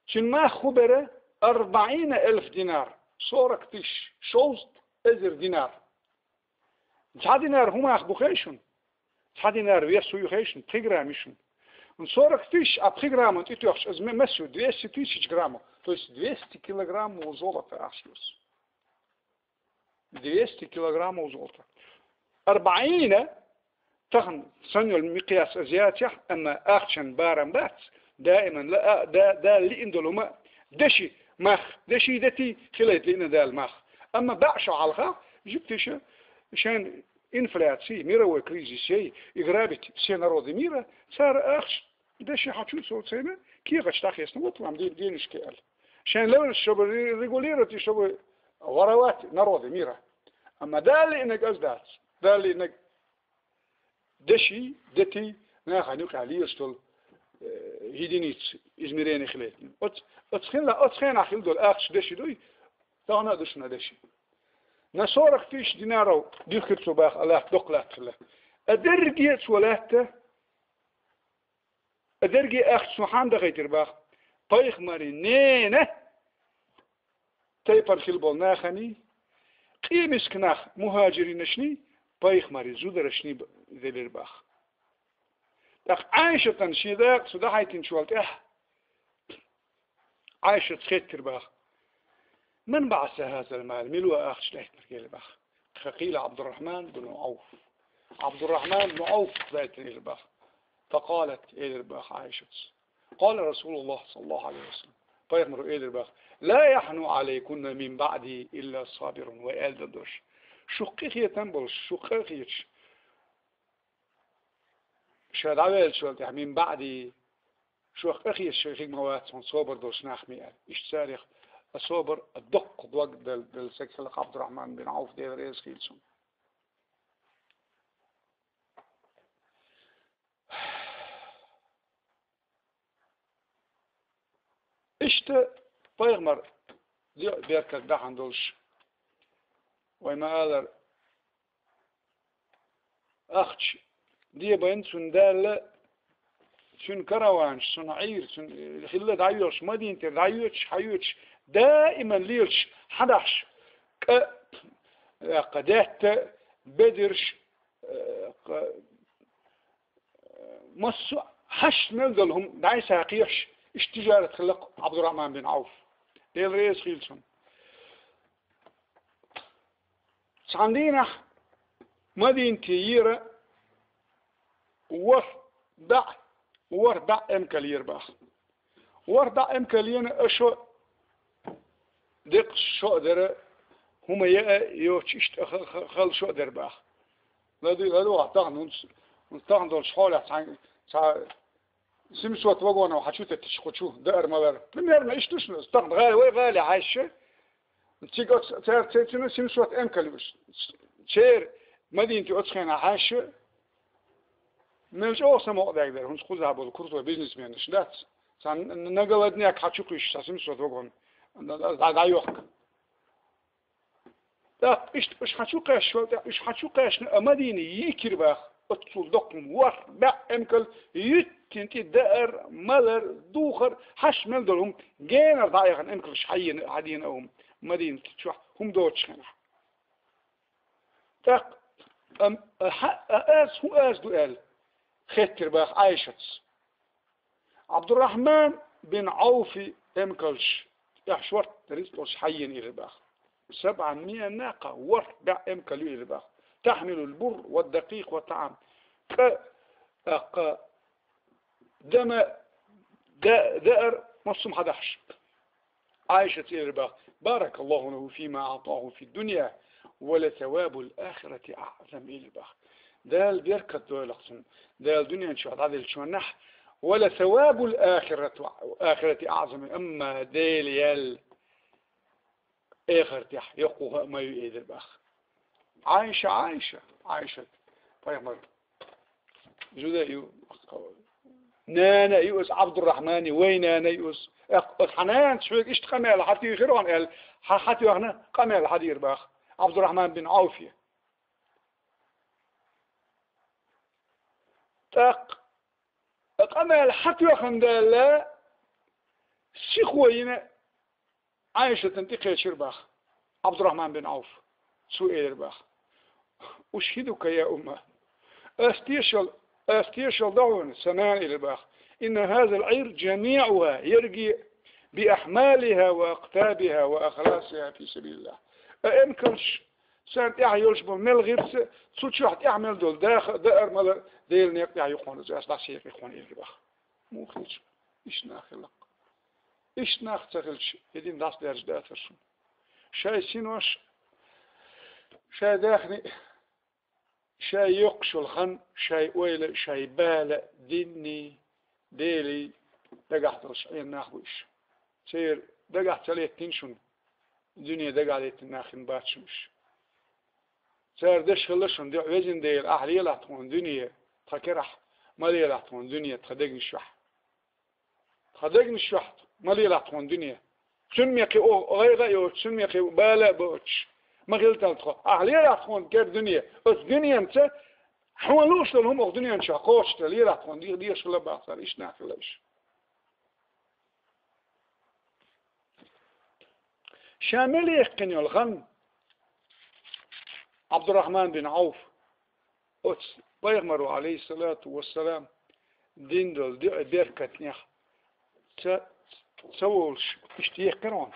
شن ما خبره 40,000 دينار صورك تش شوزت أزر دينار جا دينار هما أخبوخيشن دينار ويسو يخيشن 3 граммишн صورك تش 3 грамма ты тёхш از مسو 200,000 граммов то есть 200 килограммов золота أخشوس 200 килограммов золота 40 تخن سنو المقياس أزياتيح أما أخشن بارم بات دائما لا دا اللي اندلو ما دشي مخ دشي دتي خليت لنا دا المخ أما بعشو على جبتش شان инфляции, мировой кризис, и грабить все народы мира, царь ахш, дальше хочу соцсети, кигач так ясно, вот вам денежки. Шен левел, чтобы регулировать и чтобы воровать народы мира. Ама дали инак аздать, дали инак деши, дети, наханюк алия стол единиц измерения хлеб. Отсхен ахил дол ахш деши дой, да она душна деши. نصورك فيش دينارو ديخل صباح الله دقلات خلا أدرجي سولاته أدرجي أخ سبحان ده غير باخ طيخ ماري نينه تيبر خلبال ناخني قيمس كناخ مهاجرين شني طيخ ماري زودر شني ذلير باخ داخ عايشة تنشيداك صداحيتين شوالت عايشة تخيتر باخ من بعث هذا المال ملو أخش لحت مركيل بخ خقيل عبد الرحمن بن عوف عبد الرحمن بن عوف ذات البخ فقالت البخ عائشة قال رسول الله صلى الله عليه وسلم فيغمر البخ لا يحنو عليكن من بعدي إلا الصابر وقال ددوش شقيقية تنبل شقيقية شهد عوال شوالتح من بعدي شقيقية شقيق موات صابر دوش ناخمي إيش تاريخ الصبر الدق ضوق دل سكسل عبد الرحمن بن عوف دير رئيس خيلسون اشت بيغمر بيركك دحن دولش وما قال اختش دي بين سندال سن كروانش سن عير سن خلة دعيوش مدينة دعيوش حيوش دائما ليش حدش قدات بدرش مصو حش ملدلهم داعي ساقيش تجارة خلق عبد الرحمن بن عوف ديل رئيس خيلسون عندنا مدينة ييرة وردع امكالير باخ وردع امكالين اشو دق شو در هم يوتش خل شو در باخ لدو اعتقد نستخدم دول شحالة سمسوات وقونا وحشوت تشخشوه دائر مبار بمهر ما إيش نستخدم غالي عايشة تيجي تيجي سمسوات امكاليوش شير مدينة أتخين عايشة مش أوسم ذاك ده هم خذها بالكورس بيزنس مان شلات سان نقلدني أكحشوكيش ساسم سوت وقون دا يوك دا إيش حشوكيش شو إيش حشوكيش مدينة يكير بخ أتصل دقم ور بع أمكل يتنتي دائر ملر دوخر حش ملدلهم جينا ضايعا أمكل شحيين عادين أهم مدينة شو هم دوتش هنا تق هو دوال خيتر باخ عايشتس عبد الرحمن بن عوف امكلش يحشورت رزقش حين إلى باخ 700 ناقة وربع امكلو إلى باخ تحمل البر والدقيق والطعام دم دائر مصم 11 عايشة إلى باخ بارك الله له فيما أعطاه في الدنيا ولثواب الآخرة أعظم إلى باخ دال بيركت دول أقسم دال دنيا شو عدل شو نح ولا ثواب الآخرة أعظم أما ديل يل آخر تح يقوها ما يؤذر بأخ عايشة طيب جودا يو نانا يؤس عبد الرحمن وين نانا يؤس حنان شويك إيش قمال حتى يخيرون قال حتى يخنا قمال حدير بأخ عبد الرحمن بن عوفية قمال حتى يخنا سيخوين عايشة تنتقي شرباخ عبد الرحمن بن عوف سوئيل باخ أشهدك يا أمة أستيشل دعون سمان إلى باخ إن هذا العير جميعها يرجي بأحمالها وأقتابها وأخلاصها في سبيل الله أمكنش سانت يعيش بمل غير سوتشحت يعمل دول دائر مال ديل نيق يقون زي أصلا شيء يقون إلى باخ مو خلش إيش ناخلق إيش ناختغلش يدين داس درج داترشون شاي سينوش شاي داخني شاي يقشل خن شاي ويل شاي بالا ديني ديلي دقحترش أي ناخوش سير دقحت عليه تنشون الدنيا دقحت الناخن باتشمش سير دش خلشون دي وزن ديل أحلي لحتون دنيا تكرح مالي لحتون دنيا تخدقني الشح تخدقني الشح مالي لحتون دنيا سنميكي أو غير يو سنميكي بالا بوتش ما قلت لك أهلي لحتون كيف دنيا بس دنيا أنت حولوش لهم أو دنيا أنت قوش تلي لحتون دي شو لبعثر إيش ناكلش شامل يقين الغن عبد الرحمن بن عوف أتس بيغمروا عليه الصلاة والسلام دين دول ديركت نيخ تسولش اشتيقرون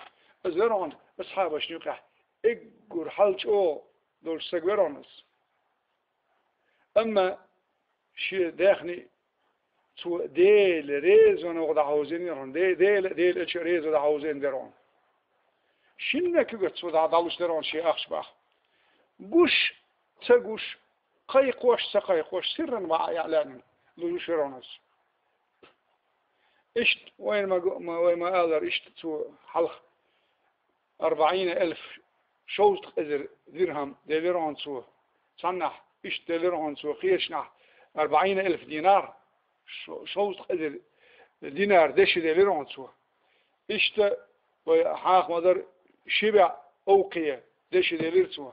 ازرون اصحاب شنوقح اقر حلج او دول سقبرونس اما شي داخني تو ديل ريزون وغدا حوزين يرون ديل اتش ريز وغدا حوزين درون شنك قد سودا دالوش درون شي اخش باخ قوش تقوش قيقوش سقيقوش سرا مع اعلان لوشيرونس اشت وين ما قادر اشت تو حلق 40,000 شوط قدر درهم ديليرون تو صنح اشت ديليرون تو خيشنح 40,000 دينار شوط قدر دينار دش ديليرون تو اشت وحاق مدر شبع اوقية دش ديلير تو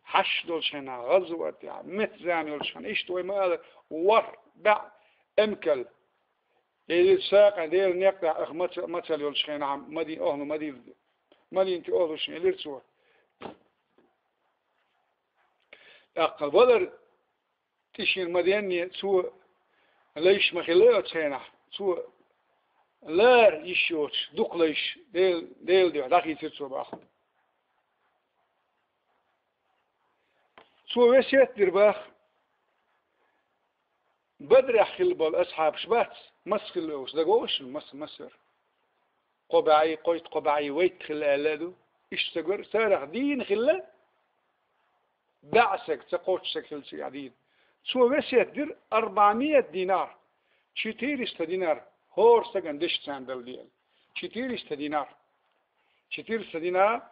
حش دولشنا غزوة متزان يولشنا اشت وين ما قادر وربع امكل إذا ساق دير نقطع أخ مثل يلشخين عم مدين أهل مدين تأهلش إليرسوا أقل بدر تشين مدينة سوى ليش مخلوق تشينه سو لا يشوش دوق ليش ديل داخل يصير باخ سو وسيت درباخ بدر أخيل بالأصحاب شبات مسخل وصدقوش مسر قبعي قويت قبعي ويت خل ألادو إيش تقول سارح دين خلا بعسك تقوت شكل سعدين سو وسيت در 400 دينار 400 دينار هور سجن دش ساندل ديال 400 دينار 400 دينار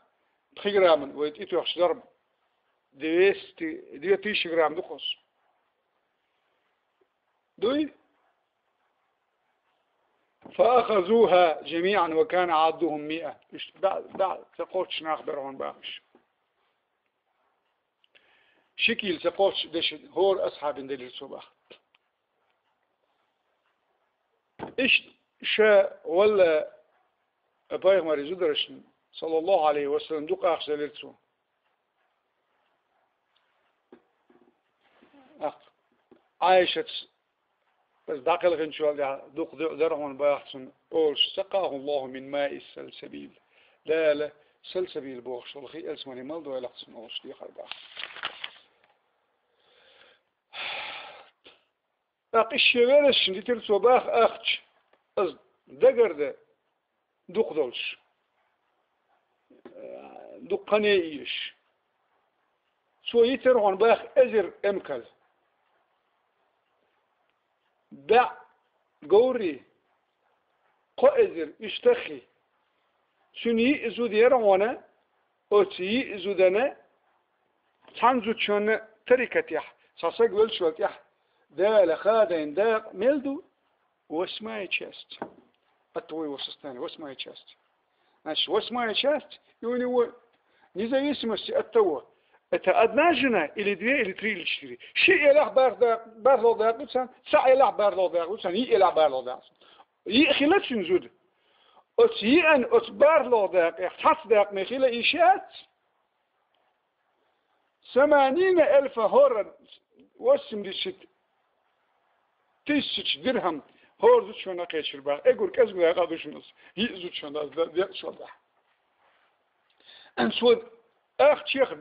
3 جرام ويت إتوخش ضرب 200 جرام دقص دوي فأخذوها جميعا وكان عدهم 100 بعد تقوتش ناخبرهم باقش شكل تقوتش دش هور أصحاب دليل الصباح إيش شاء ولا بايغمر يزدرش صلى الله عليه وسلم دوق أخش دليلتو عايشة بس داخل غن شو دوق درهم باحسن أول سقاه الله من ماء السلسبيل لا سلسبيل بوخش الخي اسمه مالدو ولا حسن أوش دي خرباح أقش ورش نتر صباح أختش أز دقر دوق دولش دوق قنيش سو يترون باخ أزر أمكل دع قوري قائزر اشتخي سني ازود يروانا اوتي ازودنا تنزو تشون تركتيح ساسق ولشوتيح دا لخادين دا ملدو واسماي تشست اتوي وسستاني واسماي تشست ماشي واسماي تشست يوني هو نزايسمس التوا أدناجنا إلى 2 إلى 3 إلى 4 شيء إله بارلو داقوسان ساعة إله بارلو داقوسان يي إله بارلو داقوسان يي خلات شنزود أتيان أتبارلو داق حتى داق مخيلة إيشات 80,000 هورا واسم دي شت 1000 درهم هور زوج شونا قيشر باق أقول كأزم داقا بشنص يزوج شونا داق شونا أنسود أخت شيخ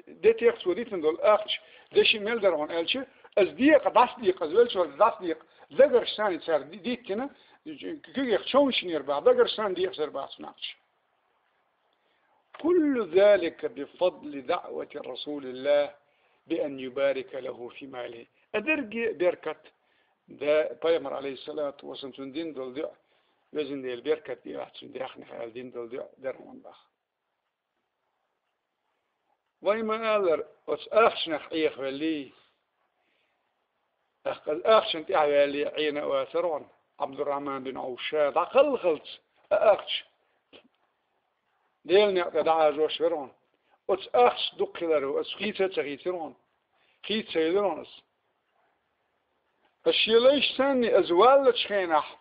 ديت يخ سوديتن دول أخت دشي ميل درون ألشة أزديق داسديق أزول شو داسديق دقر شان يصير ديت كنا كي يخشون شنير بعض دقر شان ديق صير بعض سناقش كل ذلك بفضل دعوة رسول الله بأن يبارك له في ماله أدرج بركة ده بيامر عليه الصلاة والسلام دين دول دع وزن دي البركة دي أحسن دي أخني خيال دين دول دع درون باخ ويما قال أخشن أخيخ ولي أخشن تيها ولي عين واسرون عبد الرحمن بن عوشاد عقل خلط أخش ديلني أقدع جوش فرون أخش دقلرو خيتة تغيثرون خيتة يدرون الشيء ليش ثاني أزوال تشخينح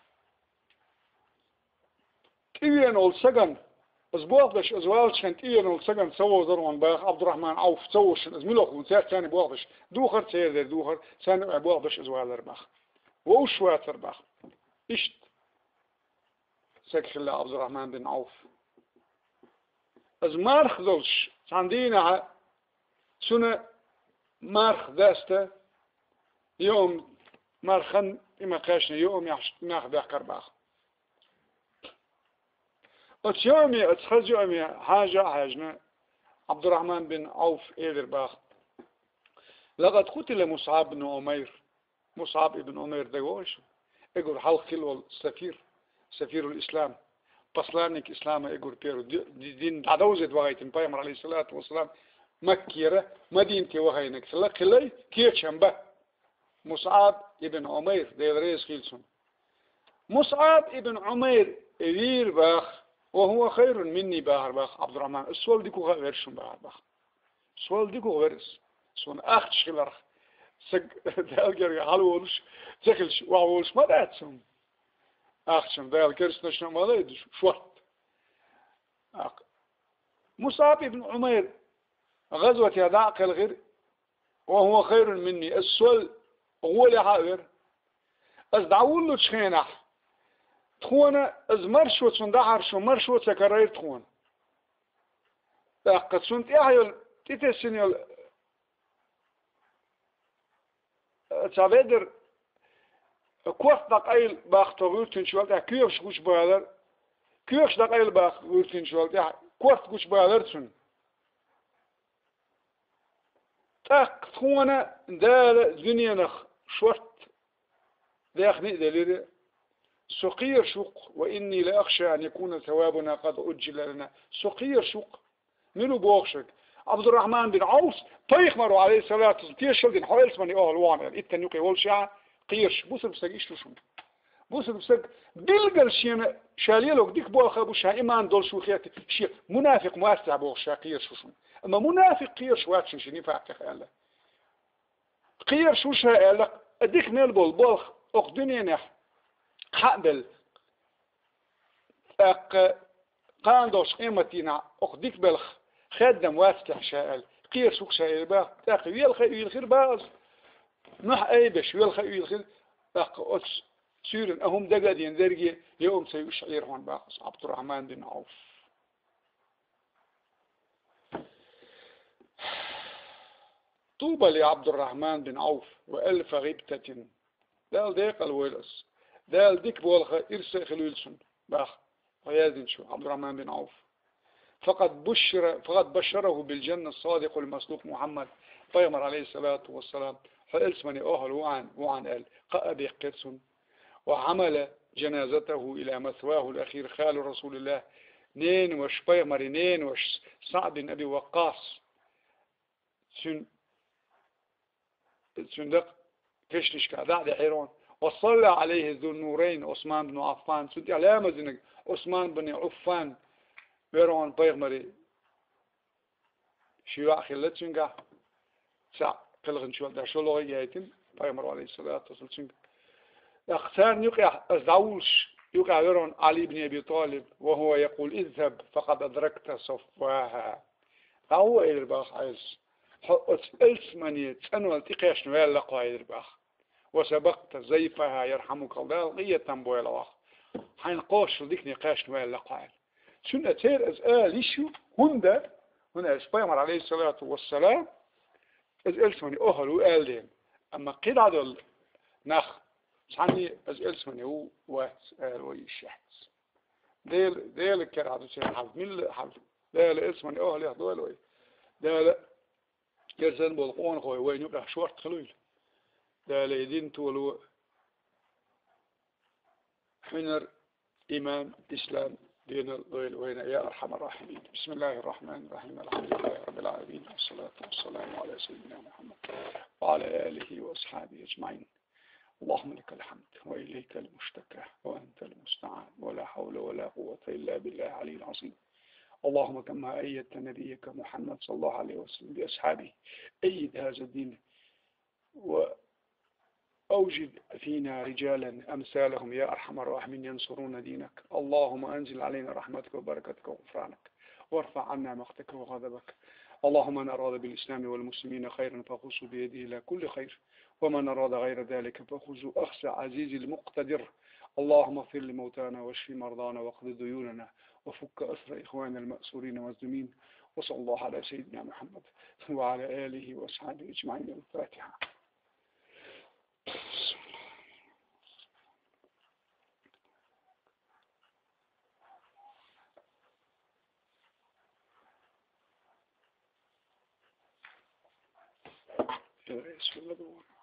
كيوين أول سجن بوضش أزواج كانت إيه نلصقن سووا ذرون باخ عبد الرحمن عوف سووش زميلوخ وثالث ثاني بوضش دوخر سير دوخر ثاني بوضش أزواج الرباخ وش واتر باخ إيش سكخ الله عبد الرحمن بن عوف أزمارخ ذولش عندنا سنة مارخ داسته يوم مارخن إما قاشنا يوم يحش ناخذ ذكر باخ أتيومي أتخزيومي حاجنا عبد الرحمن بن عوف إيدر باخ لقد قتل مصعب بن عمير مصعب بن عمير دقوش يقول حلق كيلو سفير الإسلام بصلانك إسلام يقول بيرو دين عدوزت وغايتين بايمر عليه الصلاة والسلام مكيرة مدينة وغاينك سلاك لي كير شنبه مصعب بن عمير دير ريس خيلسون مصعب بن عمير إذير باخ وهو خير مني باهر باخ عبد الرحمن السؤال ديكو غيرشون باهر باخ السؤال ديكو غيرس سون أخت شغلر سق دالجر حلولش تخلش وعولش ما داتسون أختشم دالجرس نشنا ما دايدش شوط مصعب بن عمير غزوة يدعق الغير وهو خير مني السؤال هو اللي حاضر از دعول له شخينة تخونه از مرشوت سن دحر شو مرشوت سكرير تخون قد سنت احيل تتسنيل تابدر كوست دقيل باختوغوتن شوالتا كيوش كوش بادر كيوش دقيل باختوغوتن شوالتا كوست كوش بادرتن تاق تخونه دال دنيا نخ شورت داخني دليل سقير شق وإني لأخشى أن يكون ثوابنا قد أجل لنا سقير شق منو بوخشك عبد الرحمن بن عوف طيخ مروا عليه الصلاة والسلام تيشل دين حوالس مني الوان إتن يقي والشاع قيرش بوسر بسك إيش تشون بوسر بسك بيلقل شيء شاليلوك ديك بوخ بوشها إيمان دول شو خيات شيء منافق مواسع بوخشا قيرش شون أما منافق قيرش واتشن شني فاعتخ الله قيرش وشها الله أديك ميل بول أقدني نح حقبل قاندوش قيمتنا أقديك بلخ خدم واسع شائل قير سوق شائل با تاقي ويل خير باز نح أي بش ويل خير تاق أتس سيرن أهم دقادين درجة يوم سيشعير هون باقص عبد الرحمن بن عوف طوبى لعبد الرحمن بن عوف وألف غبتة دال ديق الويلس دال ديك بولخة إرسى خلويلسون باخ ويازن شو عبد الرحمن بن عوف فقد بشره بالجنة الصادق المصدوق محمد طيمر عليه الصلاة والسلام فإلس مني أهل وعن قال قأبي قرسون وعمل جنازته إلى مثواه الأخير خال رسول الله نين وش طيمر نين وش سعد بن أبي وقاص سندق كشنش كعداء حيرون وصلى عليه ذو النورين عثمان بن عفان سنتي علامة زنك عثمان بن عفان بيرون طيغمري شيوع خلتشنجا ساعة قلغن شو ده شو لغة جايتين طيغمر عليه الصلاة والسلام اختار يقع أزدعوش يقع بيرون علي بن أبي طالب وهو يقول اذهب فقد أدركت صفواها هو إيرباخ عايز ألس مني تسأنوا التقاش نوال لقوا إيرباخ وسبقت زيفها يرحمك الله غية تنبوي لواخ حين قوش ذيك نقاش نوال لقوا سنة تير از ليشو هنا اسبايمر عليه الصلاة والسلام از السمني أهل وآلين أما قيل عدل نخ سعني از السمني هو وآل ويشحت ديل كان عدل سير حفظ من الحفظ ديل السمني أهل يهدول وي ديل يرزن بالقوان خوي وين يبقى شورت خلويل ديل يدين تولو حنر إمام إسلام دين الضيل وين يا أرحم الراحمين بسم الله الرحمن الرحيم الحمد لله رب العالمين والصلاة والسلام على سيدنا محمد وعلى آله وأصحابه أجمعين اللهم لك الحمد وإليك المشتكى وأنت المستعان ولا حول ولا قوة إلا بالله العلي العظيم اللهم كما أيدت نبيك محمد صلى الله عليه وسلم بأصحابه أيد هذا الدين أوجد فينا رجالا أمثالهم يا أرحم الراحمين ينصرون دينك اللهم أنزل علينا رحمتك وبركتك وغفرانك وارفع عنا مقتك وغضبك اللهم من أراد بالإسلام والمسلمين خيرا فخص بيده إلى كل خير ومن أراد غير ذلك فخذ أخذ عزيز المقتدر اللهم اغفر لموتانا واشف مرضانا واقض ديوننا وفك أسر إخواننا المأسورين والمظلومين وصلى الله على سيدنا محمد وعلى آله وأصحابه أجمعين. الفاتحة. الرئيس في الأدوار